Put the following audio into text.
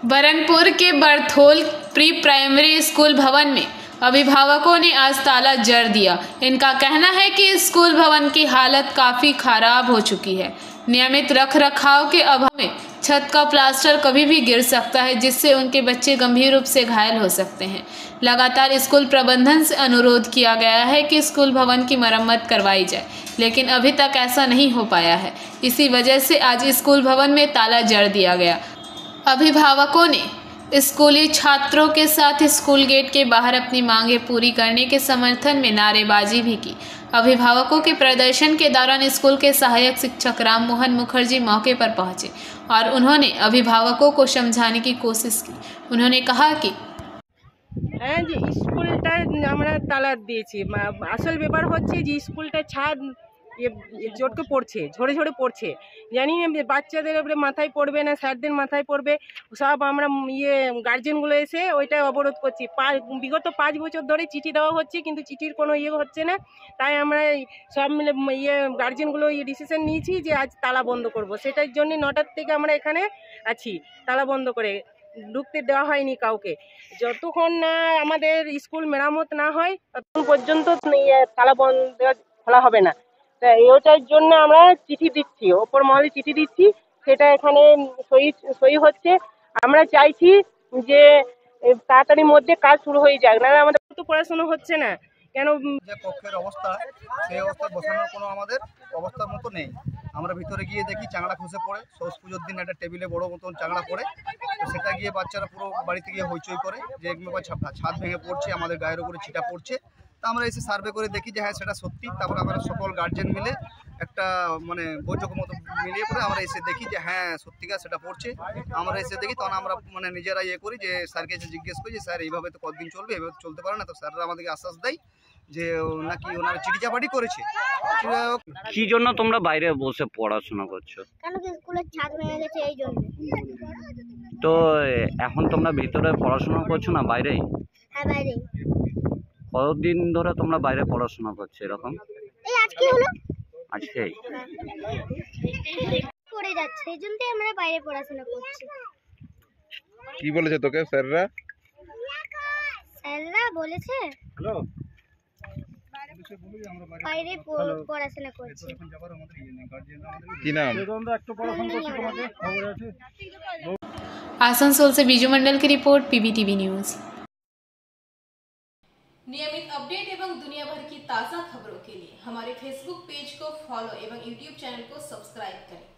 बरनपुर के बरथोल pre primary school भवन में अभिभावकों ने आज ताला जड़ दिया। इनका कहना है कि स्कूल भवन की हालत काफ़ी खराब हो चुकी है। नियमित रख रखाव के अभाव में छत का प्लास्टर कभी भी गिर सकता है, जिससे उनके बच्चे गंभीर रूप से घायल हो सकते हैं। लगातार स्कूल प्रबंधन से अनुरोध किया गया है कि स्कूल भवन की मरम्मत करवाई जाए, लेकिन अभी तक ऐसा नहीं हो पाया है। इसी वजह से आज स्कूल भवन में ताला जड़ दिया गया। अभिभावकों ने स्कूली छात्रों के साथ स्कूल गेट के बाहर अपनी मांगें पूरी करने के समर्थन में नारेबाजी भी की। अभिभावकों के प्रदर्शन के दौरान स्कूल के सहायक शिक्षक राम मोहन मुखर्जी मौके पर पहुंचे और उन्होंने अभिभावकों को समझाने की कोशिश की। उन्होंने कहा कि স্কুলটা আমরা তালা দিয়েছি। আসল ব্যাপার হচ্ছে যে স্কুলটা ছাদ চটকে পড়ছে, ঝরে ঝরে পড়ছে। জানি না বাচ্চাদের উপরে মাথায় পড়বে না স্যারদের মাথায় পড়বে, সব আমরা গার্জেনগুলো এসে ওইটা অবরোধ করছি। বিগত 5 বছর ধরে চিঠি দেওয়া হচ্ছে, কিন্তু চিঠির কোনো হচ্ছে না। তাই আমরা সব মিলে গার্জেনগুলো ডিসিশন নিয়েছি যে আজ তালা বন্ধ করব। সেটার জন্য 9টার থেকে আমরা এখানে আছি তালা বন্ধ করে। ঢুকতে দেওয়া হয়নি কাউকে। যতক্ষণ না আমাদের স্কুল মেরামত না হয় ততক্ষণ পর্যন্ত তালা বন্ধ খোলা হবে না। ওটার জন্য আমরা চিঠি দিচ্ছি, ওপর মহলে চিঠি দিচ্ছি, সেটা এখানে সই হচ্ছে। আমরা চাইছি যে তাড়াতাড়ির মধ্যে কাজ শুরু হয়ে যাক, না আমাদের তো পড়াশোনা হচ্ছে না। কেন যে কক্ষের অবস্থা, সেই অবস্থা বসানোর কোনো আমাদের অবস্থার মতো নেই। আমরা ভিতরে গিয়ে দেখি চাংড়া খসে পড়ে, সরস্বতী পুজোর দিন একটা টেবিলে বড় মতন চাংড়া পড়ে, তো সেটা গিয়ে বাচ্চারা পুরো বাড়িতে গিয়ে হইচই করে যে ছাদ ভেঙে পড়ছে, আমাদের গায়ের উপরে ছিটা পড়ছে। তা আমরা এসে সার্ভে করে দেখি যে হ্যাঁ সেটা সত্যি। তারপরে আমরা সকল গার্জেন মিলে একটা বৈঠক মতো মিলিয়ে পরে আমরা এসে দেখি যে হ্যাঁ সত্যিকার সেটা পড়ছে। আমরা এসে দেখি তখন আমরা নিজেরা করি যে স্যারকে এসে জিজ্ঞেস করি যে স্যার এইভাবে তো কতদিন চলবে, এইভাবে তো চলতে পারে না। তো স্যাররা আমাদেরকে আশ্বাস দেয় যে নাকি ওনারা চিঠি চাপাটি করেছে। কি জন্য তোমরা বাইরে বসে পড়াশোনা করছো? কেন কি স্কুলের ছাদ ভেঙে গেছে এই জন্য। তো এখন তোমরা ভিতরে পড়াশোনা করছো না বাইরেই? হ্যাঁ বাইরে। কতদিন ধরে তোমরা বাইরে পড়াশোনা করছো এরকম? এই আজকে হলো। আজকেই পড়ে যাচ্ছে, এই জন্যই আমরা বাইরে পড়াশোনা করছি। কি বলেছে তোকে স্যাররা? স্যাররা বলেছে বাইরে পড়াশোনা করছি। কি নাম? आसनसोल से बीजू मंडल की रिपोर्ट, पीबीटीवी न्यूज। नियमित अपडेट एवं दुनिया भर की ताज़ा खबरों के लिए हमारे फेसबुक पेज को फॉलो एवं यूट्यूब चैनल को सब्सक्राइब करें।